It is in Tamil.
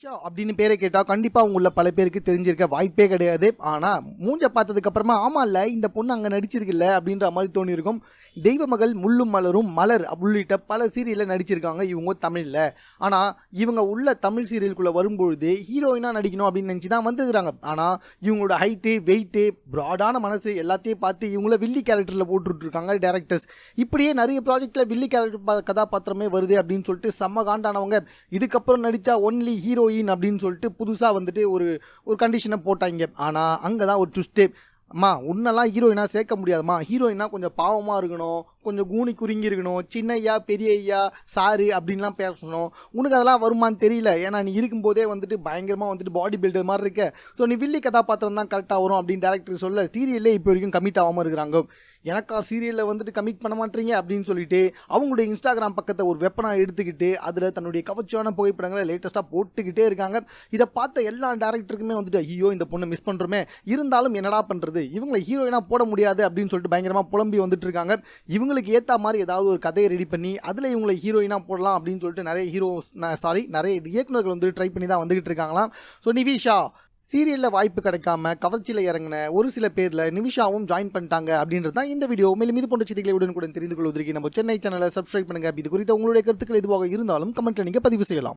நிவிஷா அப்படின்னு பேரை கேட்டால் கண்டிப்பாக உங்கள பல பேருக்கு தெரிஞ்சிருக்க வாய்ப்பே கிடையாது. ஆனால் மூஞ்ச பார்த்ததுக்கு அப்புறமா ஆமாம்ல இந்த பொண்ணு அங்கே நடிச்சிருக்குல்ல அப்படின்ற மாதிரி தோணியிருக்கும். தெய்வ மகள், முள்ளும் மலரும், மலர் உள்ளிட்ட பல சீரியலில் நடிச்சிருக்காங்க இவங்க தமிழில். ஆனால் இவங்க உள்ள தமிழ் சீரியலுக்குள்ளே வரும்பொழுது ஹீரோயினாக நடிக்கணும் அப்படின்னு நினச்சி தான் வந்துருக்காங்க. ஆனால் இவங்களோட ஹைட்டு, வெயிட்டு, ப்ராடான மனசு எல்லாத்தையும் பார்த்து இவங்கள வில்லி கேரக்டரில் போட்டுட்ருக்காங்க டேரக்டர்ஸ். இப்படியே நிறைய ப்ராஜெக்டில் வில்லி கேரக்டர் கதாபாத்திரமே வருது அப்படின்னு சொல்லிட்டு செம்ம காண்டானவங்க இதுக்கப்புறம் நடித்தா ஒன்லி ஹீரோயின் அப்படின்னு சொல்லிட்டு புதுசாக வந்துட்டு ஒரு கண்டிஷனை போட்டாங்க. ஆனால் அங்கே தான் ஒரு ட்விஸ்டே. அம்மா உன்னெல்லாம் ஹீரோயினாக சேர்க்க முடியாதும்மா. ஹீரோயினாக கொஞ்சம் பாவமாக இருக்கணும், கொஞ்சம் கூனி குறுங்கி இருக்கணும், சின்ன ஐயா பெரிய ஐயா சாரு அப்படின்லாம் பேசணும். உனக்கு அதெல்லாம் வருமானு தெரியல. ஏன்னா நீ இருக்கும்போதே வந்துட்டு பயங்கரமாக வந்துட்டு பாடி பில்டர் மாதிரி இருக்க. ஸோ நீ வில்லி கதாபாத்திரம் தான் கரெக்டாக வரும் அப்படின்னு டேரக்டர் சொல்ல சீரியல்லே இப்போ வரைக்கும் கமிட் ஆகாமல் இருக்கிறாங்க. எனக்கா சீரியலில் வந்துட்டு கமிட் பண்ண மாட்டீங்க அப்படின்னு சொல்லிட்டு அவங்களுடைய இன்ஸ்டாகிராம் பக்கத்தை ஒரு வெப்பனாக எடுத்துக்கிட்டு அதில் தன்னுடைய கவர்ச்சியான புகைப்படங்களை லேட்டஸ்ட்டாக போட்டுக்கிட்டே இருக்காங்க. இதை பார்த்த எல்லா டேரக்டருக்குமே வந்துட்டு ஐயோ இந்த பொண்ணை மிஸ் பண்ணுறோமே, இருந்தாலும் என்னடா பண்ணுறது, இவங்களை ஹீரோயினாக போட முடியாது அப்படின்னு சொல்லிட்டு பயங்கரமாக புலம்பி வந்துட்டு இருக்காங்க. இவங்களுக்கு ஏற்ற மாதிரி ஏதாவது ஒரு கதையை ரெடி பண்ணி அதில் இவங்களை ஹீரோயினாக போடலாம் அப்படின்னு சொல்லிட்டு நிறைய இயக்குநர்கள் வந்து ட்ரை பண்ணி தான் வந்துகிட்டு இருக்காங்களாம். ஸோ நிவிஷா சீரியலில் வாய்ப்பு கிடைக்காம கவர்ச்சியில் இறங்கின ஒரு சில பேரில் நிவிஷாவும் ஜாயின் பண்ணிட்டாங்க அப்படின்றது தான் இந்த வீடியோ. மேலும் இது போன்ற செய்திகளை உடனுக்குடன் தெரிந்து கொள்வதற்கு நம்ம சென்னை சேனலை சப்ஸ்கிரைப் பண்ணுங்கள். இது குறித்த உங்களுடைய கருத்துக்கள் எதுவாக இருந்தாலும் கமெண்ட்டில் நீங்கள் பதிவு செய்யலாம்.